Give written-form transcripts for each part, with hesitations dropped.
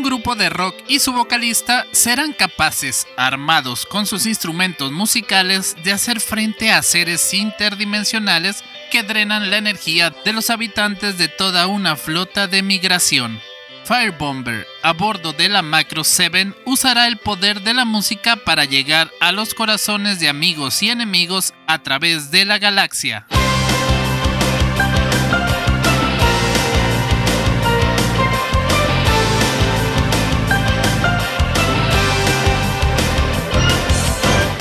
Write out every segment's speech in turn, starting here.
grupo de rock y su vocalista serán capaces, armados con sus instrumentos musicales, de hacer frente a seres interdimensionales que drenan la energía de los habitantes de toda una flota de migración. Firebomber, a bordo de la Macro 7, usará el poder de la música para llegar a los corazones de amigos y enemigos a través de la galaxia.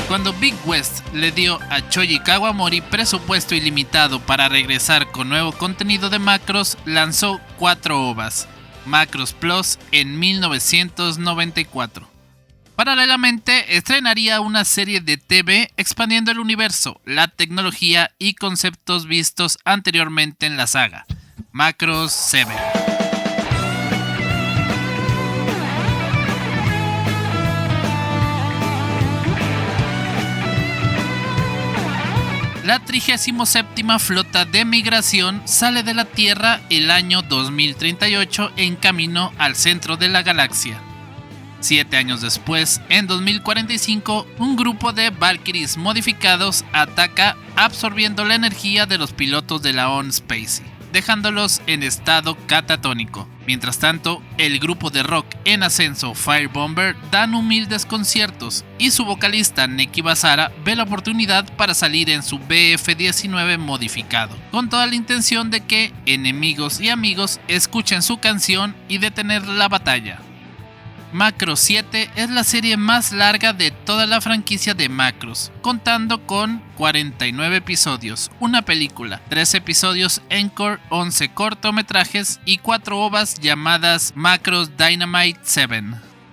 Cuando Big West le dio a Shoji Kawamori presupuesto ilimitado para regresar con nuevo contenido de Macross, lanzó 4 OVAs, Macross Plus, en 1994. Paralelamente, estrenaría una serie de TV expandiendo el universo, la tecnología y conceptos vistos anteriormente en la saga, Macross 7. La 37ª flota de migración sale de la Tierra el año 2038 en camino al centro de la galaxia. 7 años después, en 2045, un grupo de Valkyries modificados ataca absorbiendo la energía de los pilotos de la On Spacey, dejándolos en estado catatónico. Mientras tanto, el grupo de rock en ascenso Firebomber dan humildes conciertos y su vocalista Neki Basara ve la oportunidad para salir en su BF-19 modificado, con toda la intención de que enemigos y amigos escuchen su canción y detener la batalla. Macross 7 es la serie más larga de toda la franquicia de Macross, contando con 49 episodios, una película, 3 episodios encore, 11 cortometrajes y 4 OVAs llamadas Macross Dynamite 7.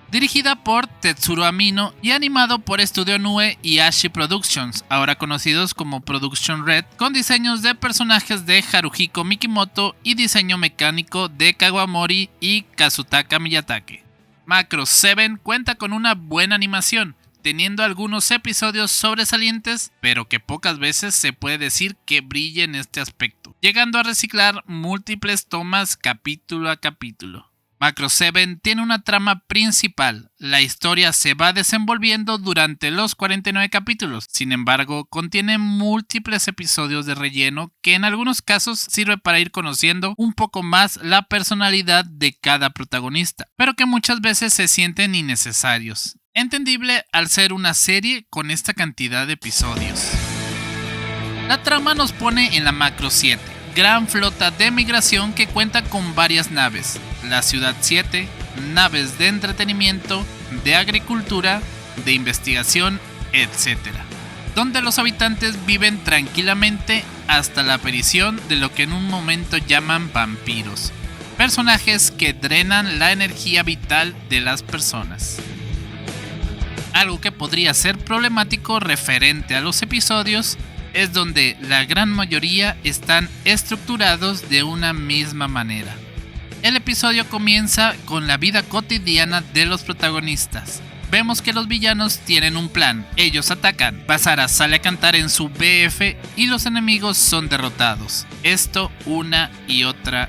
Dirigida por Tetsuro Amino y animado por Studio Nue y Ashi Productions, ahora conocidos como Production Red, con diseños de personajes de Haruhiko Mikimoto y diseño mecánico de Kawamori y Kazutaka Miyazaki. Macross 7 cuenta con una buena animación, teniendo algunos episodios sobresalientes, pero que pocas veces se puede decir que brille en este aspecto, llegando a reciclar múltiples tomas capítulo a capítulo. Macross 7 tiene una trama principal, la historia se va desenvolviendo durante los 49 capítulos, sin embargo contiene múltiples episodios de relleno que en algunos casos sirve para ir conociendo un poco más la personalidad de cada protagonista, pero que muchas veces se sienten innecesarios. Entendible al ser una serie con esta cantidad de episodios. La trama nos pone en la Macross 7, gran flota de migración que cuenta con varias naves, la Ciudad 7, naves de entretenimiento, de agricultura, de investigación, etc., donde los habitantes viven tranquilamente hasta la aparición de lo que en un momento llaman vampiros, personajes que drenan la energía vital de las personas. Algo que podría ser problemático referente a los episodios es donde la gran mayoría están estructurados de una misma manera. El episodio comienza con la vida cotidiana de los protagonistas. Vemos que los villanos tienen un plan, ellos atacan, Basara sale a cantar en su BF y los enemigos son derrotados. Esto una y otra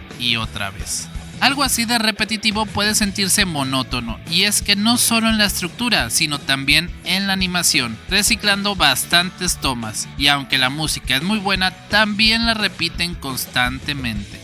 vez. Algo así de repetitivo puede sentirse monótono, y es que no solo en la estructura, sino también en la animación, reciclando bastantes tomas, y aunque la música es muy buena, también la repiten constantemente.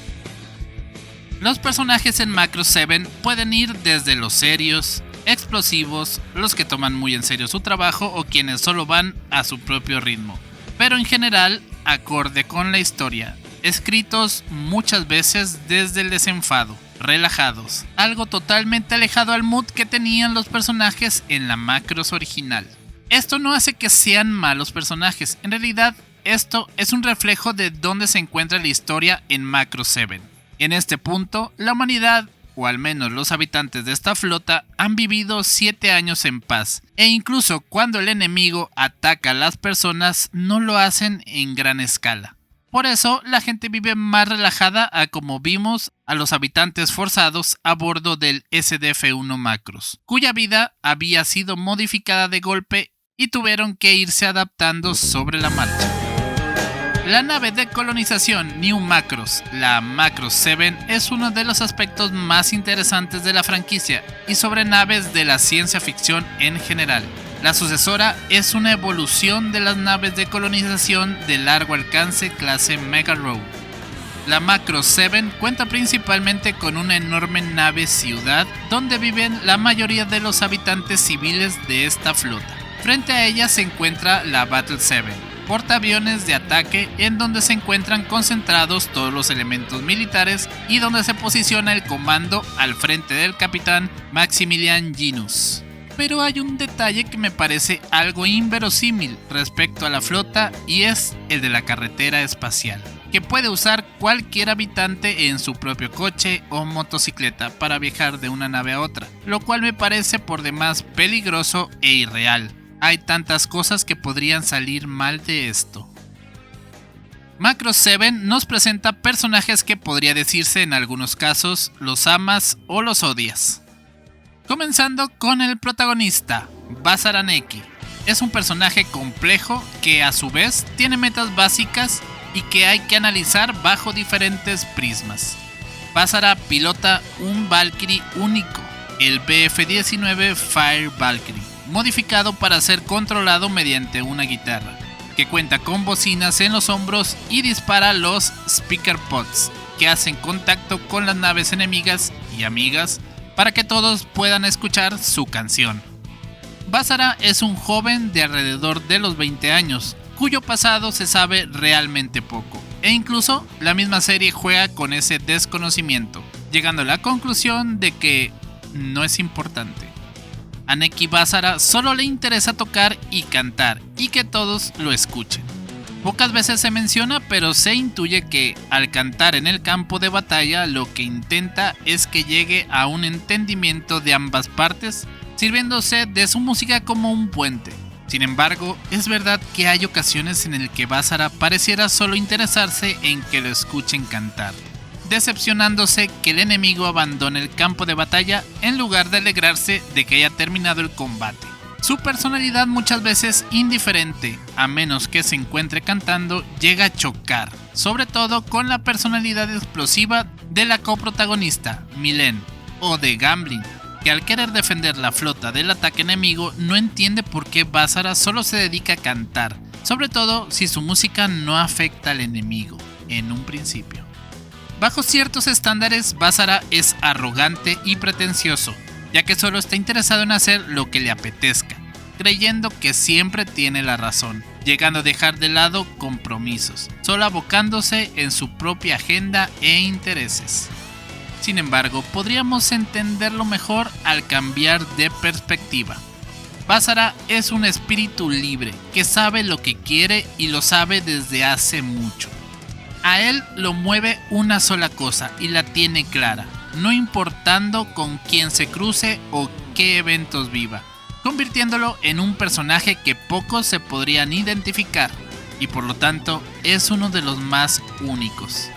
Los personajes en Macross 7 pueden ir desde los serios, explosivos, los que toman muy en serio su trabajo o quienes solo van a su propio ritmo, pero en general acorde con la historia, escritos muchas veces desde el desenfado, relajados, algo totalmente alejado al mood que tenían los personajes en la Macross original. Esto no hace que sean malos personajes, en realidad esto es un reflejo de dónde se encuentra la historia en Macross 7. En este punto, la humanidad, o al menos los habitantes de esta flota, han vivido 7 años en paz, e incluso cuando el enemigo ataca a las personas no lo hacen en gran escala. Por eso la gente vive más relajada a como vimos a los habitantes forzados a bordo del SDF-1 Macross, cuya vida había sido modificada de golpe y tuvieron que irse adaptando sobre la marcha. La nave de colonización New Macross, la Macross 7, es uno de los aspectos más interesantes de la franquicia y sobre naves de la ciencia ficción en general. La sucesora es una evolución de las naves de colonización de largo alcance clase Mega Row. La Macross 7 cuenta principalmente con una enorme nave ciudad donde viven la mayoría de los habitantes civiles de esta flota. Frente a ella se encuentra la Battle 7, portaaviones de ataque en donde se encuentran concentrados todos los elementos militares y donde se posiciona el comando al frente del capitán Maximilian Ginus. Pero hay un detalle que me parece algo inverosímil respecto a la flota y es el de la carretera espacial, que puede usar cualquier habitante en su propio coche o motocicleta para viajar de una nave a otra, lo cual me parece por demás peligroso e irreal. Hay tantas cosas que podrían salir mal de esto. Macross 7 nos presenta personajes que podría decirse en algunos casos los amas o los odias. Comenzando con el protagonista, Basara Neki. Es un personaje complejo que a su vez tiene metas básicas y que hay que analizar bajo diferentes prismas. Basara pilota un Valkyrie único, el BF-19 Fire Valkyrie, modificado para ser controlado mediante una guitarra, que cuenta con bocinas en los hombros y dispara los Speaker Pods, que hacen contacto con las naves enemigas y amigas para que todos puedan escuchar su canción. Basara es un joven de alrededor de los 20 años, cuyo pasado se sabe realmente poco, e incluso la misma serie juega con ese desconocimiento, llegando a la conclusión de que no es importante. A Neki Basara solo le interesa tocar y cantar, y que todos lo escuchen. Pocas veces se menciona, pero se intuye que al cantar en el campo de batalla lo que intenta es que llegue a un entendimiento de ambas partes, sirviéndose de su música como un puente. Sin embargo, es verdad que hay ocasiones en las que Basara pareciera solo interesarse en que lo escuchen cantar, decepcionándose que el enemigo abandone el campo de batalla en lugar de alegrarse de que haya terminado el combate. Su personalidad, muchas veces indiferente, a menos que se encuentre cantando, llega a chocar, sobre todo con la personalidad explosiva de la coprotagonista, Mylene, o de Gamblin, que al querer defender la flota del ataque enemigo no entiende por qué Basara solo se dedica a cantar, sobre todo si su música no afecta al enemigo, en un principio. Bajo ciertos estándares, Basara es arrogante y pretencioso, ya que solo está interesado en hacer lo que le apetezca, creyendo que siempre tiene la razón, llegando a dejar de lado compromisos, solo abocándose en su propia agenda e intereses. Sin embargo, podríamos entenderlo mejor al cambiar de perspectiva. Basara es un espíritu libre, que sabe lo que quiere y lo sabe desde hace mucho. A él lo mueve una sola cosa y la tiene clara, no importando con quién se cruce o qué eventos viva, convirtiéndolo en un personaje que pocos se podrían identificar y por lo tanto es uno de los más únicos.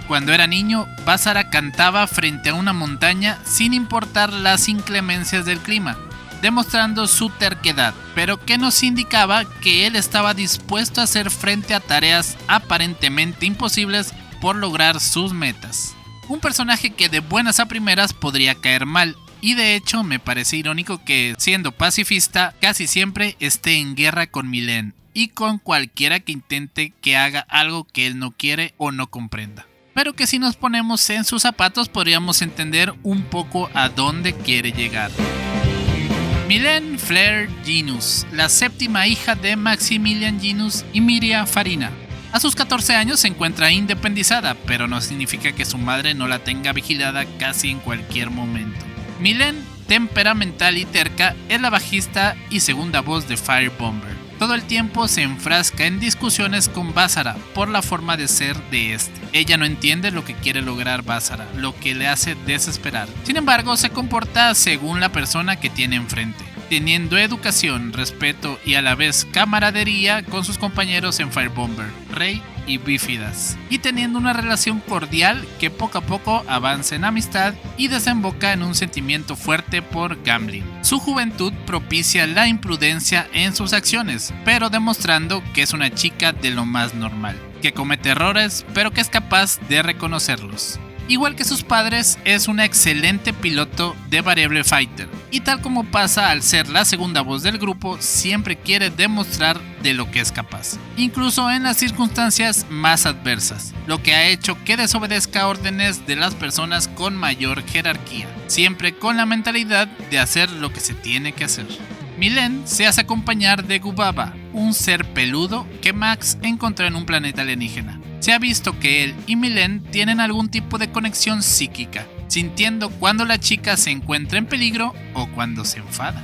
Cuando era niño, Basara cantaba frente a una montaña sin importar las inclemencias del clima, demostrando su terquedad, pero que nos indicaba que él estaba dispuesto a hacer frente a tareas aparentemente imposibles por lograr sus metas. Un personaje que de buenas a primeras podría caer mal, y de hecho me parece irónico que, siendo pacifista, casi siempre esté en guerra con Mylene y con cualquiera que intente que haga algo que él no quiere o no comprenda. Pero que si nos ponemos en sus zapatos podríamos entender un poco a dónde quiere llegar. Mylene Flair Ginus, la séptima hija de Maximilian Ginus y Miria Farina. A sus 14 años se encuentra independizada, pero no significa que su madre no la tenga vigilada casi en cualquier momento. Mylene, temperamental y terca, es la bajista y segunda voz de Firebomber. Todo el tiempo se enfrasca en discusiones con Basara por la forma de ser de este. Ella no entiende lo que quiere lograr Basara, lo que le hace desesperar. Sin embargo, se comporta según la persona que tiene enfrente, teniendo educación, respeto y a la vez camaradería con sus compañeros en Firebomber, Rey y Bífidas, y teniendo una relación cordial que poco a poco avanza en amistad y desemboca en un sentimiento fuerte por Gamblin. Su juventud propicia la imprudencia en sus acciones, pero demostrando que es una chica de lo más normal. que comete errores, pero que es capaz de reconocerlos. Igual que sus padres, es una excelente piloto de Variable Fighter, y tal como pasa al ser la segunda voz del grupo, siempre quiere demostrar de lo que es capaz, incluso en las circunstancias más adversas, lo que ha hecho que desobedezca órdenes de las personas con mayor jerarquía, siempre con la mentalidad de hacer lo que se tiene que hacer. Milen se hace acompañar de Gubaba, un ser peludo que Max encontró en un planeta alienígena. Se ha visto que él y Milen tienen algún tipo de conexión psíquica, sintiendo cuando la chica se encuentra en peligro o cuando se enfada.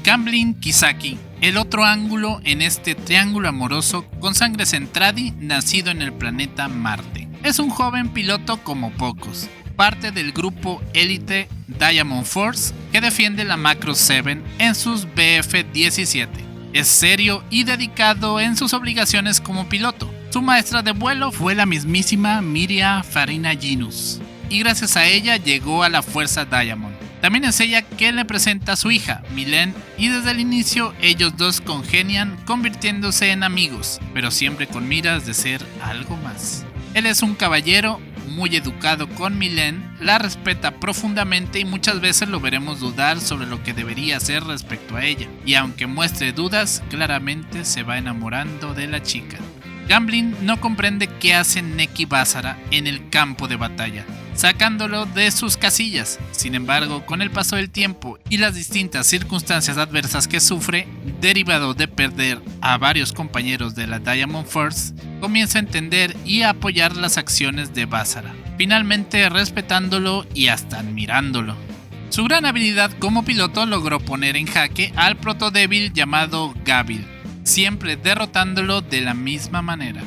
Gamblin Kisaki, el otro ángulo en este triángulo amoroso con sangre Zentradi nacido en el planeta Marte. Es un joven piloto como pocos, parte del grupo élite Diamond Force que defiende la Macro 7 en sus BF-17. Es serio y dedicado en sus obligaciones como piloto. Su maestra de vuelo fue la mismísima Miria Farina Ginus, y gracias a ella llegó a la Fuerza Diamond. También es ella quien le presenta a su hija, Milen, y desde el inicio ellos dos congenian convirtiéndose en amigos, pero siempre con miras de ser algo más. Él es un caballero muy educado con Milen, la respeta profundamente y muchas veces lo veremos dudar sobre lo que debería hacer respecto a ella, y aunque muestre dudas, claramente se va enamorando de la chica. Gamblin no comprende qué hace Neki Basara en el campo de batalla, sacándolo de sus casillas. Sin embargo, con el paso del tiempo y las distintas circunstancias adversas que sufre, derivado de perder a varios compañeros de la Diamond Force, comienza a entender y a apoyar las acciones de Basara, finalmente respetándolo y hasta admirándolo. Su gran habilidad como piloto logró poner en jaque al protodébil llamado Gabil, siempre derrotándolo de la misma manera.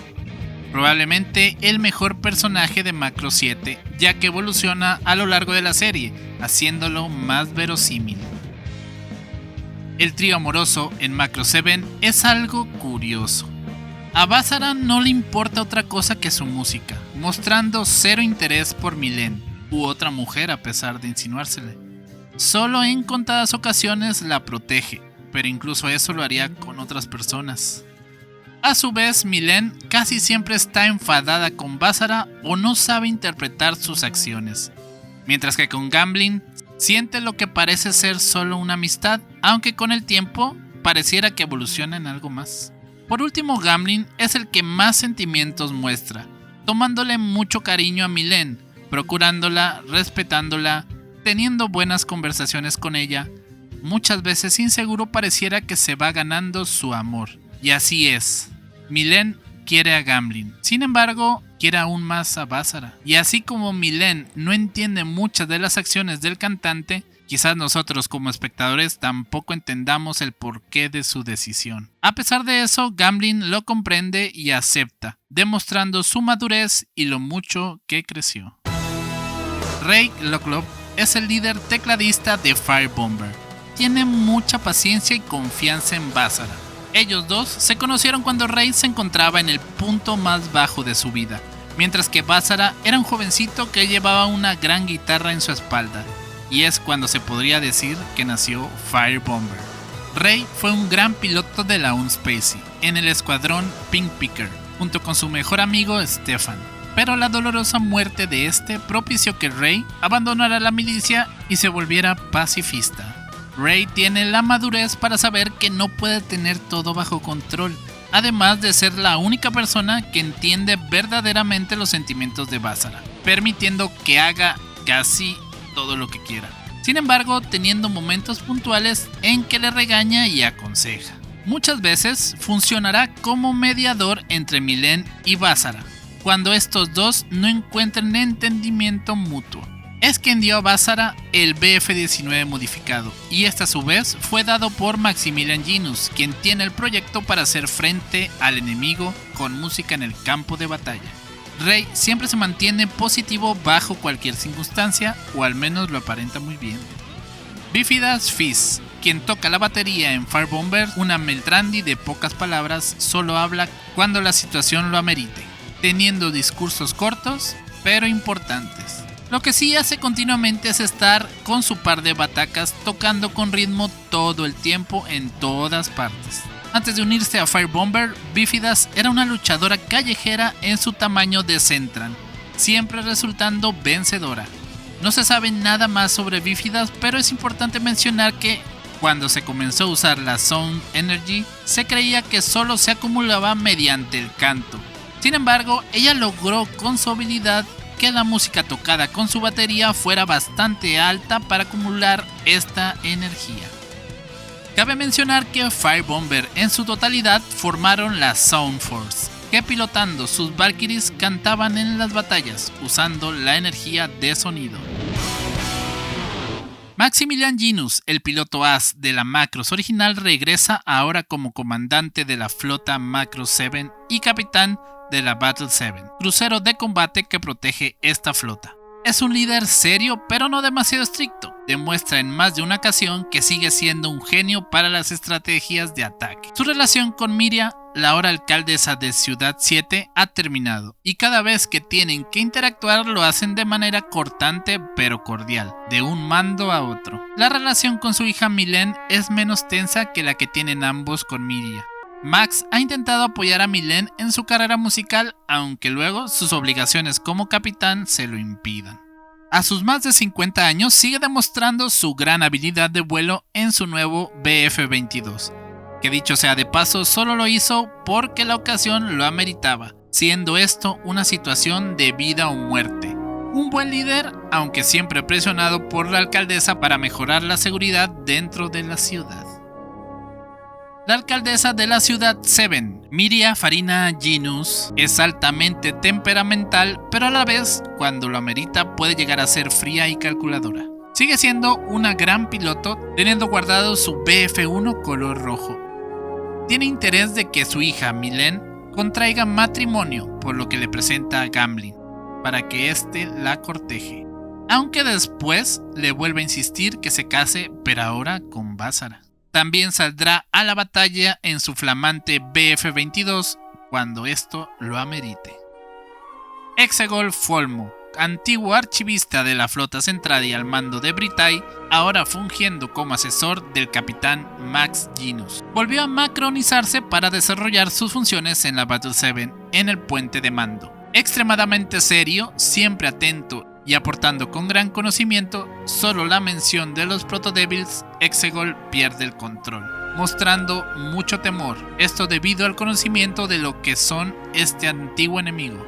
Probablemente el mejor personaje de Macro 7, ya que evoluciona a lo largo de la serie, haciéndolo más verosímil. El trío amoroso en Macro 7 es algo curioso. A Basara no le importa otra cosa que su música, mostrando cero interés por Milen u otra mujer a pesar de insinuársele. Solo en contadas ocasiones la protege, pero incluso eso lo haría con otras personas. A su vez, Milen casi siempre está enfadada con Basara o no sabe interpretar sus acciones, mientras que con Gamblin siente lo que parece ser solo una amistad, aunque con el tiempo pareciera que evoluciona en algo más. Por último, Gamblin es el que más sentimientos muestra, tomándole mucho cariño a Milen, procurándola, respetándola, teniendo buenas conversaciones con ella. Muchas veces inseguro pareciera que se va ganando su amor. Y así es. Milen quiere a Gamblin. Sin embargo, quiere aún más a Basara. Y así como Milen no entiende muchas de las acciones del cantante, quizás nosotros como espectadores tampoco entendamos el porqué de su decisión. A pesar de eso, Gamblin lo comprende y acepta, demostrando su madurez y lo mucho que creció. Ray Locklop es el líder tecladista de Firebomber. Tiene mucha paciencia y confianza en Basara. Ellos dos se conocieron cuando Ray se encontraba en el punto más bajo de su vida, mientras que Basara era un jovencito que llevaba una gran guitarra en su espalda, y es cuando se podría decir que nació Firebomber. Ray fue un gran piloto de la Unspace en el escuadrón Pink Picker, junto con su mejor amigo Stefan, pero la dolorosa muerte de este propició que Ray abandonara la milicia y se volviera pacifista. Ray tiene la madurez para saber que no puede tener todo bajo control, además de ser la única persona que entiende verdaderamente los sentimientos de Basara, permitiendo que haga casi todo lo que quiera. Sin embargo, teniendo momentos puntuales en que le regaña y aconseja. Muchas veces funcionará como mediador entre Milen y Basara, cuando estos dos no encuentren entendimiento mutuo. Es quien dio a Basara el BF-19 modificado, y este a su vez fue dado por Maximilian Ginus, quien tiene el proyecto para hacer frente al enemigo con música en el campo de batalla. Ray siempre se mantiene positivo bajo cualquier circunstancia, o al menos lo aparenta muy bien. Bifidas Fizz, quien toca la batería en Firebomber, una Meltrandi de pocas palabras, solo habla cuando la situación lo amerite, teniendo discursos cortos pero importantes. Lo que sí hace continuamente es estar con su par de batacas tocando con ritmo todo el tiempo en todas partes. Antes de unirse a Firebomber, Bífidas era una luchadora callejera en su tamaño de Zentran, siempre resultando vencedora. No se sabe nada más sobre Bífidas, pero es importante mencionar que cuando se comenzó a usar la Sound Energy, se creía que solo se acumulaba mediante el canto. Sin embargo, ella logró con su habilidad que la música tocada con su batería fuera bastante alta para acumular esta energía. Cabe mencionar que Firebomber en su totalidad formaron la Sound Force, que pilotando sus Valkyries cantaban en las batallas, usando la energía de sonido. Maximilian Ginus, el piloto As de la Macross original, regresa ahora como comandante de la flota Macross 7 y capitán de la Battle 7, crucero de combate que protege esta flota. Es un líder serio pero no demasiado estricto. Demuestra en más de una ocasión que sigue siendo un genio para las estrategias de ataque. Su relación con Miria, la ahora alcaldesa de Ciudad 7, ha terminado y cada vez que tienen que interactuar lo hacen de manera cortante pero cordial, de un mando a otro. La relación con su hija Mylene es menos tensa que la que tienen ambos con Miria. Max ha intentado apoyar a Mylene en su carrera musical, aunque luego sus obligaciones como capitán se lo impidan. A sus más de 50 años sigue demostrando su gran habilidad de vuelo en su nuevo BF-22, que dicho sea de paso solo lo hizo porque la ocasión lo ameritaba, siendo esto una situación de vida o muerte. Un buen líder, aunque siempre presionado por la alcaldesa para mejorar la seguridad dentro de la ciudad. La alcaldesa de la Ciudad 7, Miria Farina Ginus, es altamente temperamental, pero a la vez, cuando lo amerita, puede llegar a ser fría y calculadora. Sigue siendo una gran piloto, teniendo guardado su BF-1 color rojo. Tiene interés de que su hija Mylene contraiga matrimonio, por lo que le presenta a Gamblin, para que éste la corteje. Aunque después le vuelve a insistir que se case, pero ahora con Bázara. También saldrá a la batalla en su flamante BF-22 cuando esto lo amerite. Exegol Folmo, antiguo archivista de la flota central y al mando de Britai, ahora fungiendo como asesor del capitán Max Ginus, volvió a macronizarse para desarrollar sus funciones en la Battle 7 en el puente de mando. Extremadamente serio, siempre atento y aportando con gran conocimiento, solo la mención de los Protodevils, Exegol pierde el control, mostrando mucho temor, esto debido al conocimiento de lo que son este antiguo enemigo.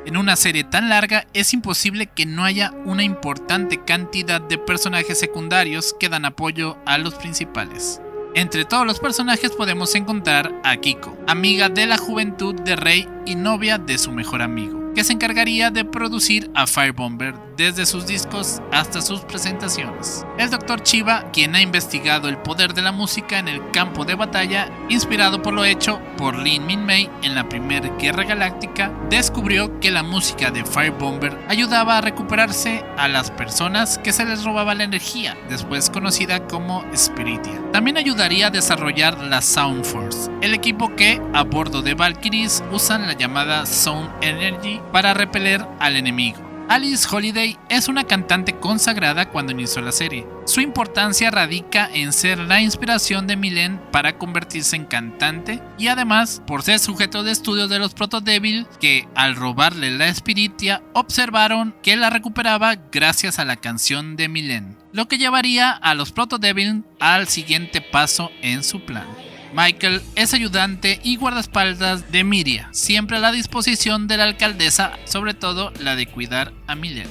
En una serie tan larga es imposible que no haya una importante cantidad de personajes secundarios que dan apoyo a los principales. Entre todos los personajes podemos encontrar a Kiko, amiga de la juventud de Rey y novia de su mejor amigo, que se encargaría de producir a Firebomber desde sus discos hasta sus presentaciones. El Dr. Chiba, quien ha investigado el poder de la música en el campo de batalla, inspirado por lo hecho por Lin Min-mei en la Primera Guerra Galáctica, descubrió que la música de Firebomber ayudaba a recuperarse a las personas que se les robaba la energía, después conocida como Spiritia. También ayudaría a desarrollar la Sound Force, el equipo que, a bordo de Valkyries, usan la llamada Sound Energy para repeler al enemigo. Alice Holiday es una cantante consagrada cuando inició la serie. Su importancia radica en ser la inspiración de Mylene para convertirse en cantante y además por ser sujeto de estudio de los Protodevil que al robarle la Spiritia observaron que la recuperaba gracias a la canción de Mylene, lo que llevaría a los Protodevil al siguiente paso en su plan. Michael es ayudante y guardaespaldas de Miria, siempre a la disposición de la alcaldesa, sobre todo la de cuidar a Mylene.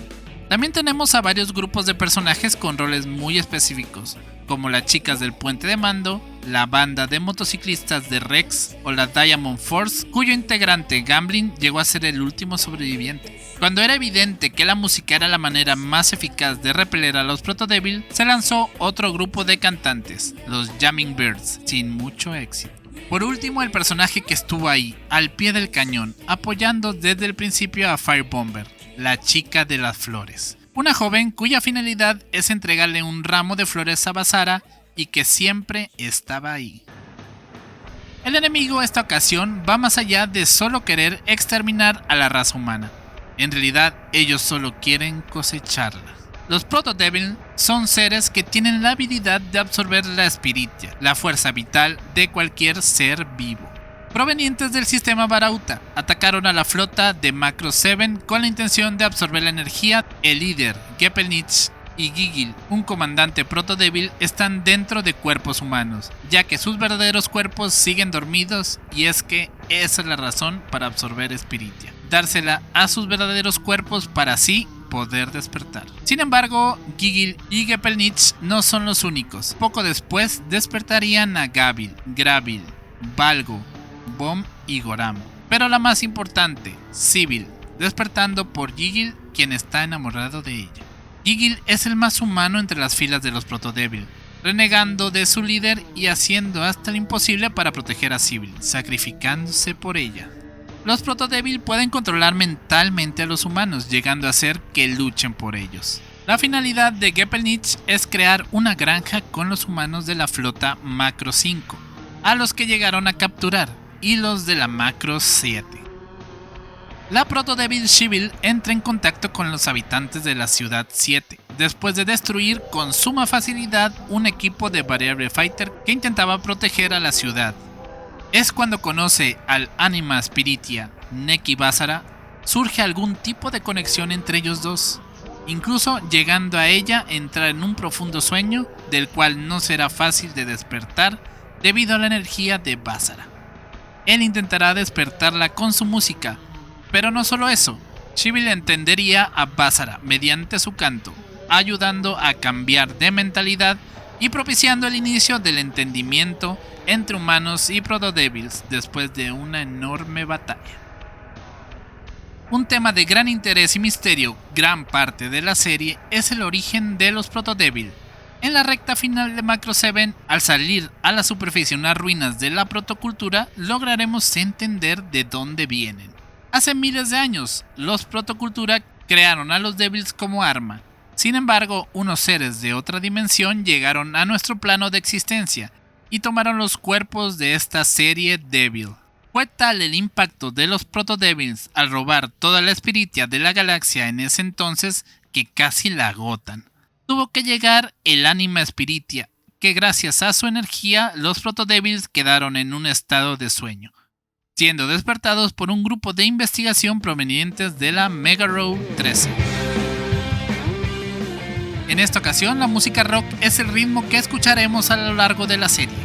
También tenemos a varios grupos de personajes con roles muy específicos, como las chicas del puente de mando, la banda de motociclistas de Rex o la Diamond Force, cuyo integrante Gamblin llegó a ser el último sobreviviente. Cuando era evidente que la música era la manera más eficaz de repeler a los Protodevil, se lanzó otro grupo de cantantes, los Jamming Birds, sin mucho éxito. Por último, el personaje que estuvo ahí, al pie del cañón, apoyando desde el principio a Firebomber, la chica de las flores. Una joven cuya finalidad es entregarle un ramo de flores a Bázara y que siempre estaba ahí. El enemigo esta ocasión va más allá de solo querer exterminar a la raza humana. En realidad, ellos solo quieren cosecharla. Los Proto-Devil son seres que tienen la habilidad de absorber la espiritia, la fuerza vital de cualquier ser vivo. Provenientes del sistema Barauta, atacaron a la flota de Macross 7 con la intención de absorber la energía. El líder, Gepelnitz, y Gigil, un comandante Proto-Devil, están dentro de cuerpos humanos, ya que sus verdaderos cuerpos siguen dormidos, y es que esa es la razón para absorber espiritia, dársela a sus verdaderos cuerpos para así poder despertar. Sin embargo, Gigil y Gepelnitz no son los únicos. Poco después despertarían a Gabil, Gravil, Valgo, Bomb y Goram. Pero la más importante, Sybil, despertando por Gigil, quien está enamorado de ella. Gigil es el más humano entre las filas de los Proto-Devil, renegando de su líder y haciendo hasta lo imposible para proteger a Sybil, sacrificándose por ella. Los Proto-Devil pueden controlar mentalmente a los humanos, llegando a hacer que luchen por ellos. La finalidad de Gepelnitz es crear una granja con los humanos de la flota Macross 5, a los que llegaron a capturar, y los de la Macross 7. La Proto-Devil Sybil entra en contacto con los habitantes de la Ciudad 7, después de destruir con suma facilidad un equipo de Variable Fighter que intentaba proteger a la ciudad. Es cuando conoce al Anima Spiritia, Neki Basara, surge algún tipo de conexión entre ellos dos, incluso llegando a ella a entrar en un profundo sueño del cual no será fácil de despertar debido a la energía de Basara. Él intentará despertarla con su música, pero no solo eso, Sybil entendería a Basara mediante su canto, ayudando a cambiar de mentalidad y propiciando el inicio del entendimiento entre humanos y Proto-Devils después de una enorme batalla. Un tema de gran interés y misterio, gran parte de la serie, es el origen de los Proto-Devil. En la recta final de Macross 7, al salir a la superficie unas ruinas de la protocultura, lograremos entender de dónde vienen. Hace miles de años, los Protocultura crearon a los Devils como arma. Sin embargo, unos seres de otra dimensión llegaron a nuestro plano de existencia y tomaron los cuerpos de esta serie Devil. Fue tal el impacto de los Proto-Devils al robar toda la espiritia de la galaxia en ese entonces que casi la agotan. Tuvo que llegar el Anima Spiritia, que gracias a su energía los Proto-Devils quedaron en un estado de sueño, siendo despertados por un grupo de investigación provenientes de la Mega Row 13. En esta ocasión, la música rock es el ritmo que escucharemos a lo largo de la serie.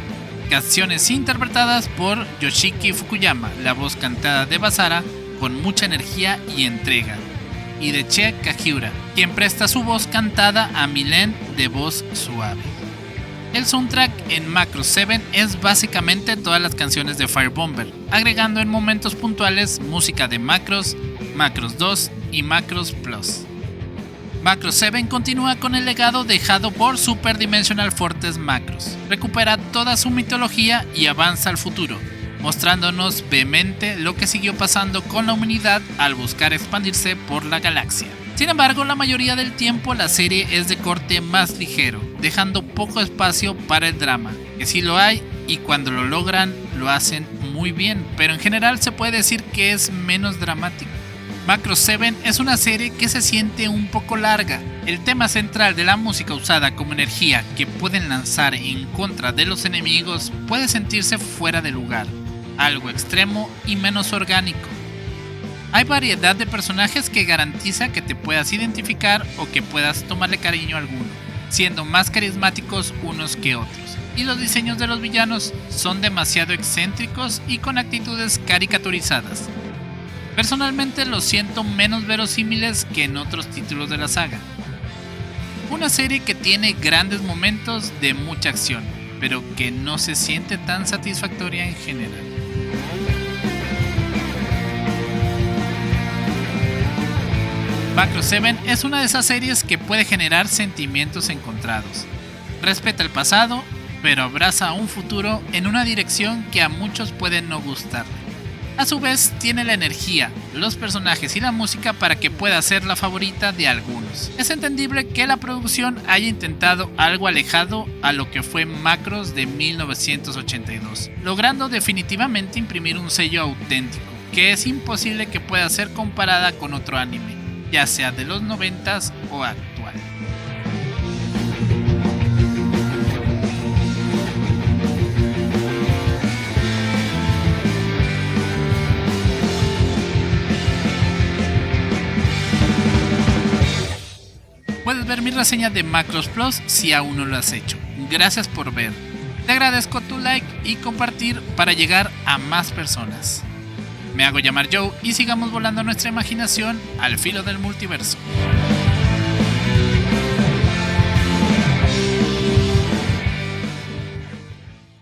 Canciones interpretadas por Yoshiki Fukuyama, la voz cantada de Basara con mucha energía y entrega, y de Che Kajiura, quien presta su voz cantada a Milen de voz suave. El soundtrack en Macross 7 es básicamente todas las canciones de Fire Bomber, agregando en momentos puntuales música de Macross, Macross 2 y Macross Plus. Macross 7 continúa con el legado dejado por Super Dimensional Fortress Macross, recupera toda su mitología y avanza al futuro, mostrándonos vehemente lo que siguió pasando con la humanidad al buscar expandirse por la galaxia. Sin embargo, la mayoría del tiempo la serie es de corte más ligero, dejando poco espacio para el drama, que sí lo hay y cuando lo logran lo hacen muy bien, pero en general se puede decir que es menos dramático. Macross 7 es una serie que se siente un poco larga. El tema central de la música usada como energía que pueden lanzar en contra de los enemigos puede sentirse fuera de lugar, algo extremo y menos orgánico. Hay variedad de personajes que garantiza que te puedas identificar o que puedas tomarle cariño a alguno, siendo más carismáticos unos que otros. Y los diseños de los villanos son demasiado excéntricos y con actitudes caricaturizadas. Personalmente los siento menos verosímiles que en otros títulos de la saga. Una serie que tiene grandes momentos de mucha acción, pero que no se siente tan satisfactoria en general. Macross 7 es una de esas series que puede generar sentimientos encontrados. Respeta el pasado, pero abraza a un futuro en una dirección que a muchos puede no gustarle. A su vez, tiene la energía, los personajes y la música para que pueda ser la favorita de algunos. Es entendible que la producción haya intentado algo alejado a lo que fue Macross de 1982, logrando definitivamente imprimir un sello auténtico, que es imposible que pueda ser comparada con otro anime, ya sea de los 90s o actual. Puedes ver mi reseña de Macross Plus si aún no lo has hecho. Gracias por ver. Te agradezco tu like y compartir para llegar a más personas. Me hago llamar Joe y sigamos volando nuestra imaginación al filo del multiverso.